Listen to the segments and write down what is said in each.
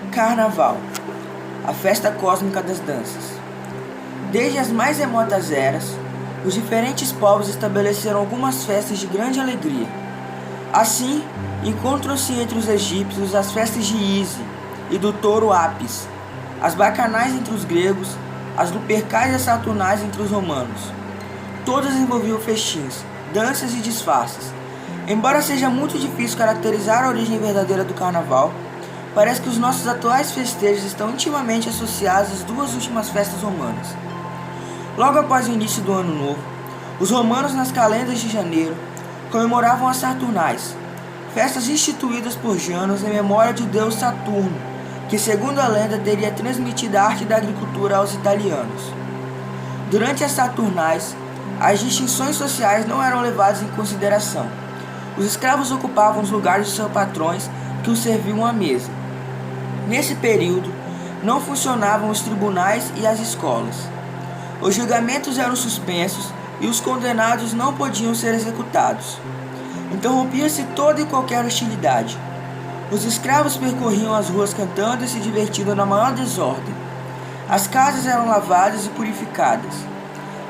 Carnaval, a festa cósmica das danças. Desde as mais remotas eras, os diferentes povos estabeleceram algumas festas de grande alegria. Assim, encontram-se entre os egípcios as festas de Ísis e do touro Apis, as bacanais entre os gregos, as lupercais e as saturnais entre os romanos. Todas envolviam festins, danças e disfarces. Embora seja muito difícil caracterizar a origem verdadeira do carnaval, parece que os nossos atuais festejos estão intimamente associados às duas últimas festas romanas. Logo após o início do Ano Novo, os romanos nas calendas de janeiro comemoravam as Saturnais, festas instituídas por Janus em memória do deus Saturno, que segundo a lenda teria transmitido a arte da agricultura aos italianos. Durante as Saturnais, as distinções sociais não eram levadas em consideração. Os escravos ocupavam os lugares de seus patrões que os serviam à mesa. Nesse período, não funcionavam os tribunais e as escolas. Os julgamentos eram suspensos e os condenados não podiam ser executados. Interrompia-se toda e qualquer hostilidade. Os escravos percorriam as ruas cantando e se divertindo na maior desordem. As casas eram lavadas e purificadas.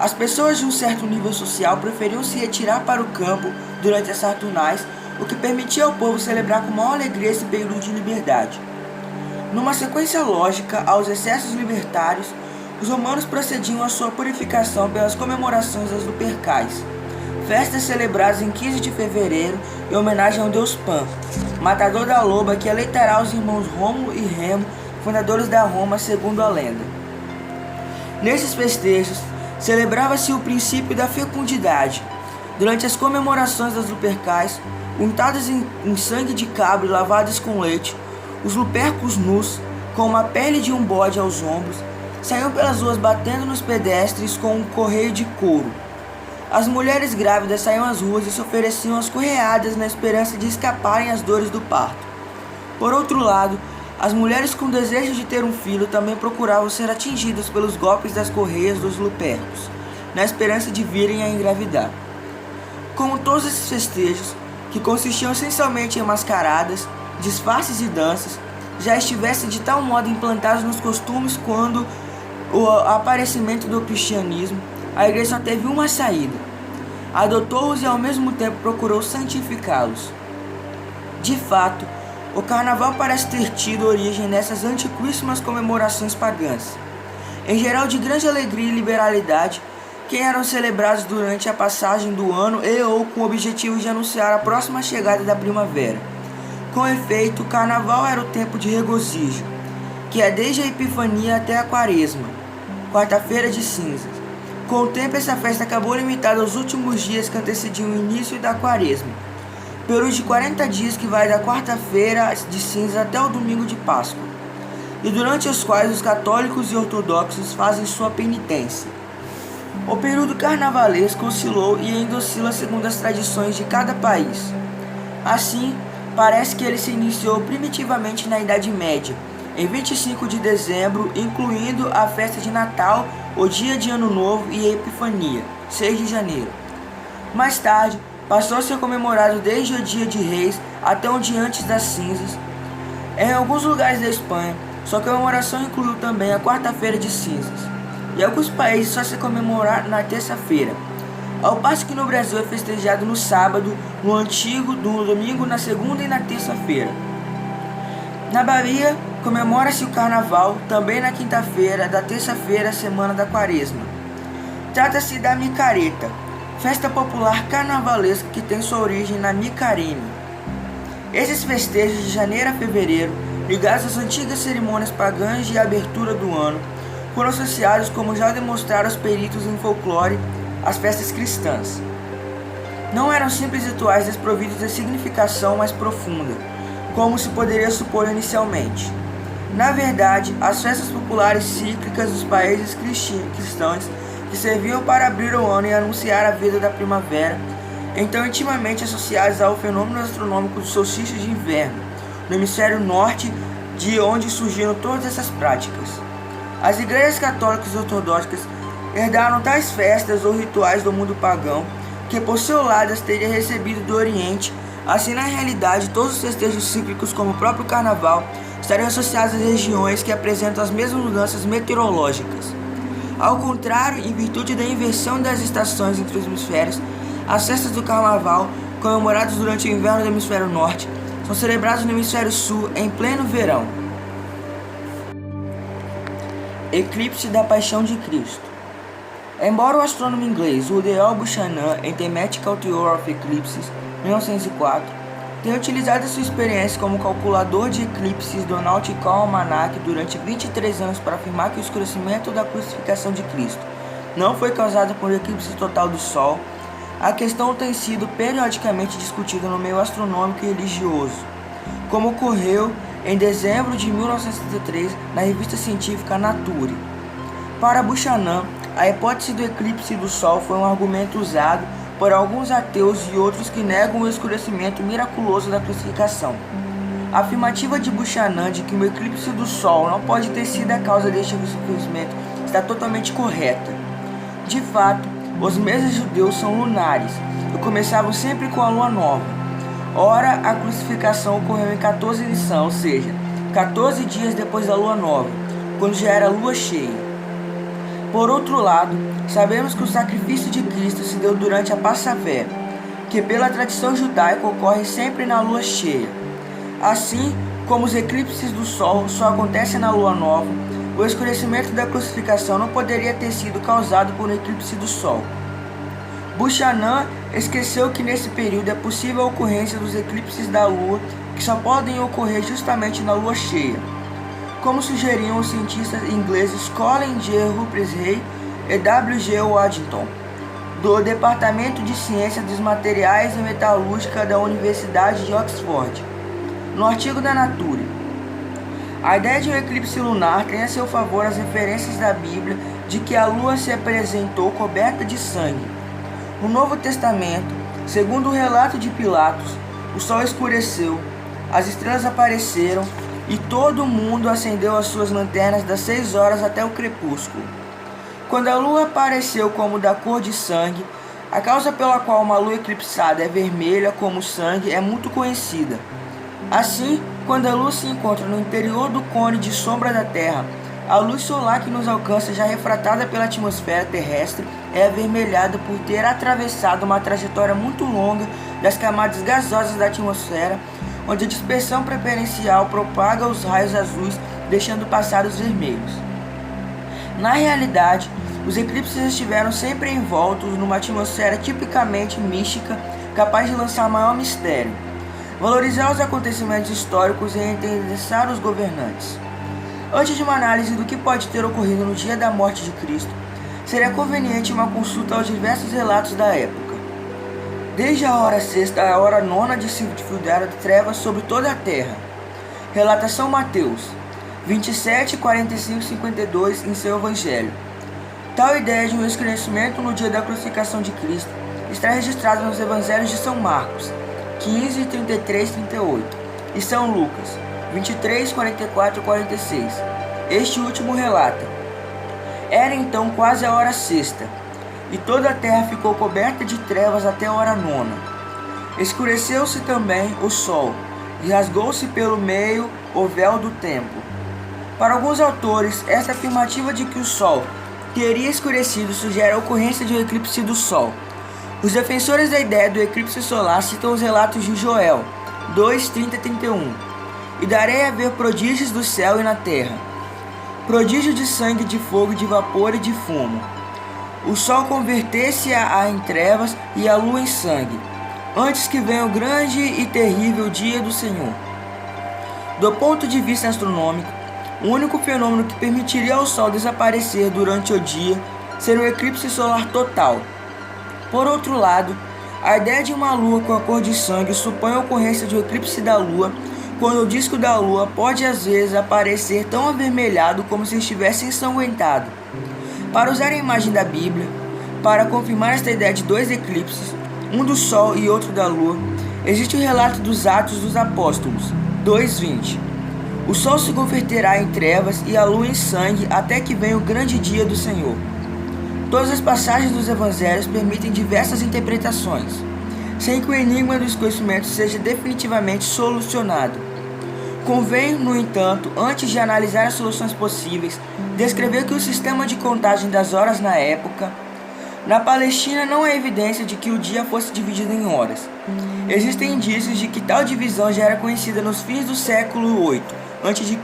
As pessoas de um certo nível social preferiam se retirar para o campo durante as Saturnais, o que permitia ao povo celebrar com maior alegria esse período de liberdade. Numa sequência lógica aos excessos libertários, os romanos procediam à sua purificação pelas comemorações das Lupercais, festas celebradas em 15 de fevereiro em homenagem ao deus Pan, matador da loba que aleitará os irmãos Rômulo e Remo, fundadores da Roma segundo a lenda. Nesses festejos, celebrava-se o princípio da fecundidade. Durante as comemorações das Lupercais, untadas em sangue de cabra e lavadas com leite, os lupercos nus, com uma pele de um bode aos ombros, saíam pelas ruas batendo nos pedestres com um correio de couro. As mulheres grávidas saíam às ruas e se ofereciam às correadas na esperança de escaparem às dores do parto. Por outro lado, as mulheres com desejo de ter um filho também procuravam ser atingidas pelos golpes das correias dos lupercos, na esperança de virem a engravidar. Como todos esses festejos, que consistiam essencialmente em mascaradas, disfarces e danças, já estivessem de tal modo implantados nos costumes quando o aparecimento do cristianismo, a igreja só teve uma saída: adotou-os e ao mesmo tempo procurou santificá-los. De fato, o carnaval parece ter tido origem nessas antiquíssimas comemorações pagãs, em geral de grande alegria e liberalidade, que eram celebrados durante a passagem do ano e ou com o objetivo de anunciar a próxima chegada da primavera. Com efeito, o carnaval era o tempo de regozijo, que é desde a Epifania até a Quaresma, quarta-feira de cinzas. Com o tempo, essa festa acabou limitada aos últimos dias que antecediam o início da Quaresma, período de 40 dias que vai da quarta-feira de cinzas até o domingo de Páscoa, e durante os quais os católicos e ortodoxos fazem sua penitência. O período carnavalesco oscilou e ainda oscila segundo as tradições de cada país. Assim, parece que ele se iniciou primitivamente na Idade Média, em 25 de dezembro, incluindo a festa de Natal, o dia de Ano Novo e a Epifania, 6 de janeiro. Mais tarde, passou a ser comemorado desde o dia de Reis até um dia antes das cinzas. Em alguns lugares da Espanha, sua comemoração incluiu também a quarta-feira de cinzas. Em alguns países só se comemora na terça-feira, ao passo que no Brasil é festejado no sábado, no domingo, na segunda e na terça-feira. Na Bahia, comemora-se o Carnaval também na quinta-feira da terça-feira, semana da Quaresma. Trata-se da micareta, festa popular carnavalesca que tem sua origem na Micarene. Esses festejos de janeiro a fevereiro, ligados às antigas cerimônias pagãs de abertura do ano, foram associados, como já demonstraram os peritos em folclore, às festas cristãs. Não eram simples rituais desprovidos de significação mais profunda, como se poderia supor inicialmente. Na verdade, as festas populares cíclicas dos países cristãos que serviam para abrir o ano e anunciar a vida da primavera, então intimamente associadas ao fenômeno astronômico do solstício de inverno, no hemisfério norte, de onde surgiram todas essas práticas. As igrejas católicas e ortodoxas herdaram tais festas ou rituais do mundo pagão, que por seu lado as teria recebido do Oriente. Assim, na realidade, todos os festejos cíclicos, como o próprio Carnaval, estariam associadas às regiões que apresentam as mesmas mudanças meteorológicas. Ao contrário, em virtude da inversão das estações entre os hemisférios, as festas do Carnaval, comemoradas durante o inverno do hemisfério norte, são celebradas no hemisfério sul em pleno verão. Eclipse da Paixão de Cristo. Embora o astrônomo inglês Rudyard Buchanan, em Thematical Theory of Eclipses, 1904, tenha utilizado sua experiência como calculador de eclipses do Nautical Almanac durante 23 anos para afirmar que o escurecimento da crucificação de Cristo não foi causado por eclipse total do Sol, a questão tem sido periodicamente discutida no meio astronômico e religioso, como ocorreu em dezembro de 1973 na revista científica Nature. Para Buchanan, a hipótese do eclipse do Sol foi um argumento usado por alguns ateus e outros que negam o escurecimento miraculoso da crucificação. A afirmativa de Buchanan de que o eclipse do Sol não pode ter sido a causa deste escurecimento está totalmente correta. De fato, os meses judeus são lunares e começavam sempre com a lua nova. Ora, a crucificação ocorreu em 14 Nissan, ou seja, 14 dias depois da lua nova, quando já era lua cheia. Por outro lado, sabemos que o sacrifício de Cristo se deu durante a Passavé, que pela tradição judaica ocorre sempre na lua cheia. Assim como os eclipses do Sol só acontecem na lua nova, o escurecimento da crucificação não poderia ter sido causado por um eclipse do Sol. Buchanan esqueceu que nesse período é possível a ocorrência dos eclipses da Lua, que só podem ocorrer justamente na lua cheia, como sugeriam os cientistas ingleses Colin J. Humphrey e W. G. Waddington, do Departamento de Ciência dos Materiais e Metalúrgica da Universidade de Oxford. No artigo da Nature, a ideia de um eclipse lunar tem a seu favor as referências da Bíblia de que a Lua se apresentou coberta de sangue. No Novo Testamento, segundo o relato de Pilatos, o sol escureceu, as estrelas apareceram e todo mundo acendeu as suas lanternas das 6 horas até o crepúsculo. Quando a lua apareceu como da cor de sangue, a causa pela qual uma lua eclipsada é vermelha como sangue é muito conhecida. Assim, quando a lua se encontra no interior do cone de sombra da Terra, a luz solar que nos alcança, já refratada pela atmosfera terrestre, é avermelhada por ter atravessado uma trajetória muito longa das camadas gasosas da atmosfera, onde a dispersão preferencial propaga os raios azuis, deixando passar os vermelhos. Na realidade, os eclipses estiveram sempre envoltos numa atmosfera tipicamente mística, capaz de lançar maior mistério, valorizar os acontecimentos históricos e interessar os governantes. Antes de uma análise do que pode ter ocorrido no dia da morte de Cristo, seria conveniente uma consulta aos diversos relatos da época. Desde a hora sexta à hora nona de se difundir trevas sobre toda a terra. Relata São Mateus 27, 45 e 52 em seu Evangelho. Tal ideia de um escurecimento no dia da crucificação de Cristo está registrada nos Evangelhos de São Marcos 15, 33 e 38 e São Lucas 23, 44 e 46. Este último relata: era então quase a hora sexta, e toda a terra ficou coberta de trevas até a hora nona. Escureceu-se também o sol, e rasgou-se pelo meio o véu do templo. Para alguns autores, essa afirmativa de que o sol teria escurecido sugere a ocorrência de um eclipse do sol. Os defensores da ideia do eclipse solar citam os relatos de Joel 2, 30 e 31. E darei a ver prodígios do céu e na terra, prodígio de sangue, de fogo, de vapor e de fumo. O sol converter-se-á em trevas e a lua em sangue, antes que venha o grande e terrível dia do Senhor. Do ponto de vista astronômico, o único fenômeno que permitiria ao sol desaparecer durante o dia seria um eclipse solar total. Por outro lado, a ideia de uma lua com a cor de sangue supõe a ocorrência de um eclipse da lua, quando o disco da lua pode às vezes aparecer tão avermelhado como se estivesse ensanguentado. Para usar a imagem da Bíblia, para confirmar esta ideia de dois eclipses, um do Sol e outro da Lua, existe o relato dos Atos dos Apóstolos 2:20. O Sol se converterá em trevas e a Lua em sangue até que venha o grande dia do Senhor. Todas as passagens dos Evangelhos permitem diversas interpretações, sem que o enigma do escurecimento seja definitivamente solucionado. Convém, no entanto, antes de analisar as soluções possíveis, descrever que o sistema de contagem das horas na época, na Palestina não há evidência de que o dia fosse dividido em horas. Existem indícios de que tal divisão já era conhecida nos fins do século VIII a.C.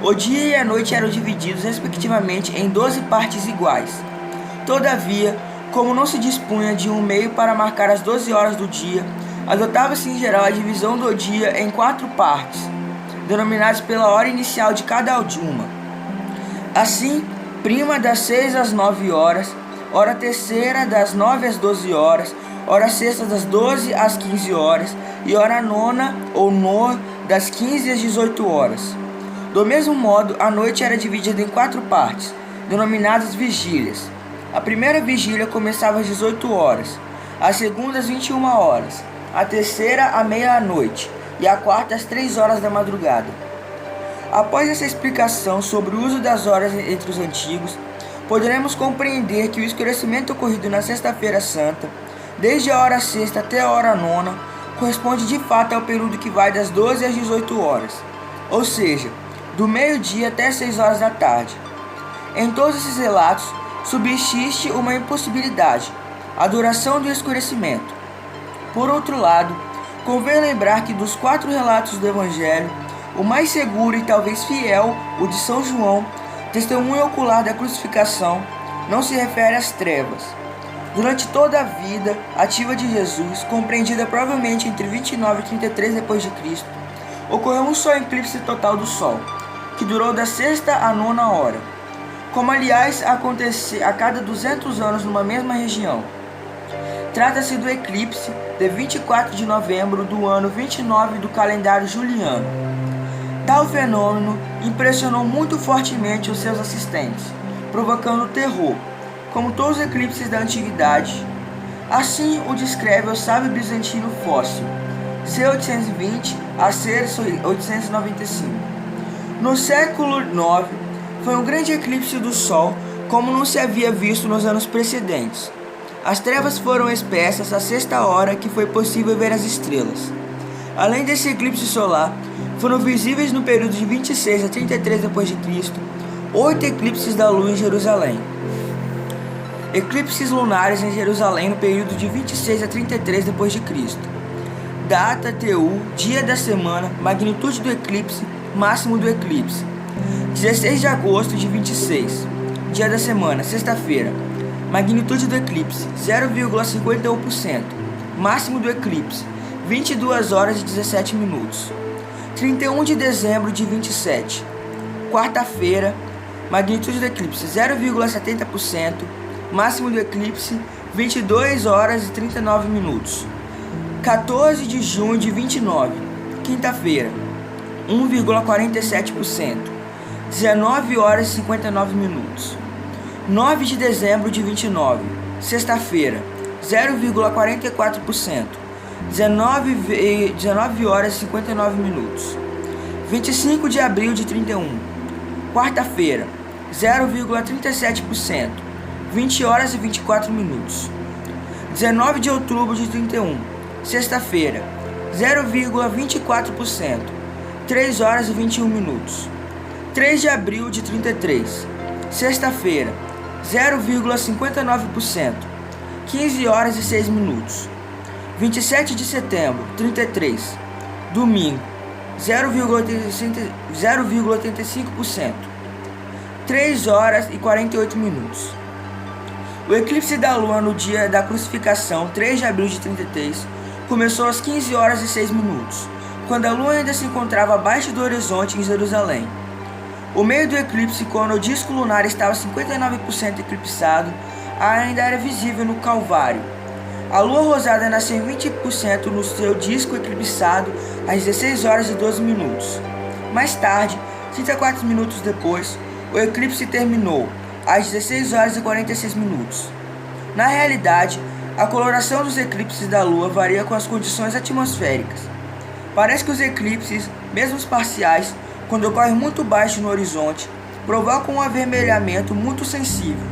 O dia e a noite eram divididos respectivamente em 12 partes iguais. Todavia, como não se dispunha de um meio para marcar as 12 horas do dia, adotava-se em geral a divisão do dia em 4 partes, denominadas pela hora inicial de cada uma. Assim, prima das 6 às 9 horas, hora terceira das 9 às 12 horas, hora sexta das 12 às 15 horas e hora nona ou noa das 15 às 18 horas. Do mesmo modo, a noite era dividida em 4 partes, denominadas vigílias. A primeira vigília começava às 18 horas, a segunda às 21 horas, a terceira à meia-noite e a quarta às 3 horas da madrugada. Após essa explicação sobre o uso das horas entre os antigos, poderemos compreender que o escurecimento ocorrido na Sexta-feira Santa, desde a hora sexta até a hora nona, corresponde de fato ao período que vai das 12 às 18 horas, ou seja, do meio-dia até 6 horas da tarde. Em todos esses relatos, subsiste uma impossibilidade, a duração do escurecimento. Por outro lado, convém lembrar que dos 4 relatos do Evangelho, o mais seguro e talvez fiel, o de São João, testemunho ocular da crucificação, não se refere às trevas. Durante toda a vida ativa de Jesus, compreendida provavelmente entre 29 e 33 d.C., ocorreu um só eclipse total do Sol, que durou da sexta à nona hora, como aliás acontece a cada 200 anos numa mesma região. Trata-se do eclipse de 24 de novembro do ano 29 do calendário juliano. Tal fenômeno impressionou muito fortemente os seus assistentes, provocando terror, como todos os eclipses da antiguidade. Assim o descreve o sábio bizantino Fóssil, C. 820 a C. 895. No século IX, foi um grande eclipse do Sol, como não se havia visto nos anos precedentes. As trevas foram espessas à sexta hora que foi possível ver as estrelas. Além desse eclipse solar, foram visíveis no período de 26 a 33 d.C., 8 eclipses da Lua em Jerusalém. Eclipses lunares em Jerusalém no período de 26 a 33 d.C. Data, TU, dia da semana, magnitude do eclipse, máximo do eclipse. 16 de agosto de 26, dia da semana, sexta-feira. Magnitude do eclipse, 0,51%. Máximo do eclipse, 22 horas e 17 minutos. 31 de dezembro de 27, quarta-feira. Magnitude do eclipse, 0,70%. Máximo do eclipse, 22 horas e 39 minutos. 14 de junho de 29, quinta-feira, 1,47%. 19 horas e 59 minutos. 9 de dezembro de 29, sexta-feira, 0,44%, 19 horas e 59 minutos. 25 de abril de 31, quarta-feira, 0,37%, 20 horas e 24 minutos. 19 de outubro de 31, sexta-feira, 0,24%, 3 horas e 21 minutos. 3 de abril de 33, sexta-feira, 0,59%, 15 horas e 6 minutos. 27 de setembro, 33, domingo, 0,85%, 3 horas e 48 minutos. O eclipse da Lua no dia da crucificação, 3 de abril de 33, começou às 15 horas e 6 minutos, quando a Lua ainda se encontrava abaixo do horizonte em Jerusalém. O meio do eclipse, quando o disco lunar estava 59% eclipsado, ainda era visível no Calvário. A lua rosada nasceu em 20% no seu disco eclipsado às 16 horas e 12 minutos. Mais tarde, 34 minutos depois, o eclipse terminou às 16 horas e 46 minutos. Na realidade, a coloração dos eclipses da lua varia com as condições atmosféricas. Parece que os eclipses, mesmo os parciais, quando ocorrem muito baixo no horizonte, provocam um avermelhamento muito sensível.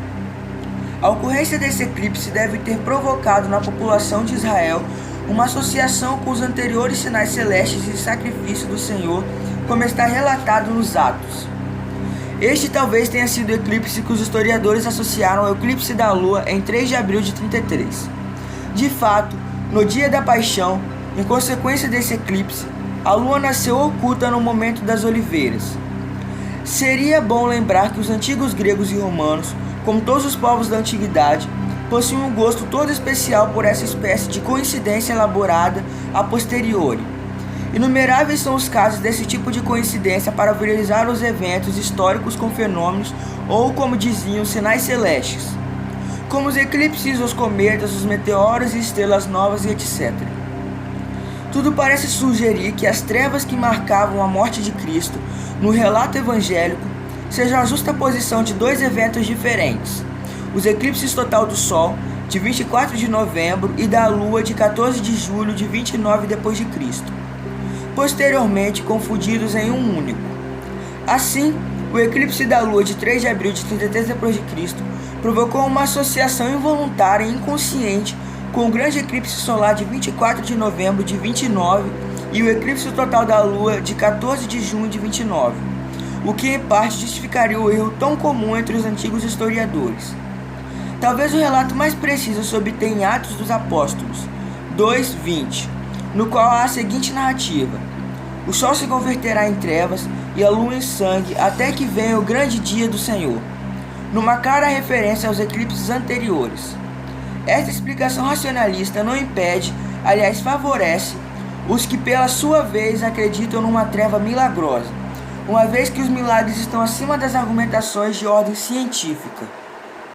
A ocorrência desse eclipse deve ter provocado na população de Israel uma associação com os anteriores sinais celestes e sacrifício do Senhor, como está relatado nos Atos. Este talvez tenha sido o eclipse que os historiadores associaram ao eclipse da Lua em 3 de abril de 33. De fato, no dia da Paixão, em consequência desse eclipse, a Lua nasceu oculta no momento das oliveiras. Seria bom lembrar que os antigos gregos e romanos, como todos os povos da antiguidade, possuem um gosto todo especial por essa espécie de coincidência elaborada a posteriori. Inumeráveis são os casos desse tipo de coincidência para viralizar os eventos históricos com fenômenos ou, como diziam, sinais celestes, como os eclipses, os cometas, os meteoros e estrelas novas e etc. Tudo parece sugerir que as trevas que marcavam a morte de Cristo no relato evangélico sejam a justaposição de dois eventos diferentes: os eclipses total do Sol, de 24 de novembro, e da Lua, de 14 de julho de 29 d.C., posteriormente confundidos em um único. Assim, o eclipse da Lua de 3 de abril de 33 d.C. provocou uma associação involuntária e inconsciente com o grande eclipse solar de 24 de novembro de 29 e o eclipse total da Lua de 14 de junho de 29, o que em parte justificaria o erro tão comum entre os antigos historiadores. Talvez o relato mais preciso se obtenha em Atos dos Apóstolos 2:20, no qual há a seguinte narrativa: o sol se converterá em trevas e a lua em sangue até que venha o grande dia do Senhor, numa clara referência aos eclipses anteriores. Esta explicação racionalista não impede, aliás favorece, os que pela sua vez acreditam numa treva milagrosa, uma vez que os milagres estão acima das argumentações de ordem científica.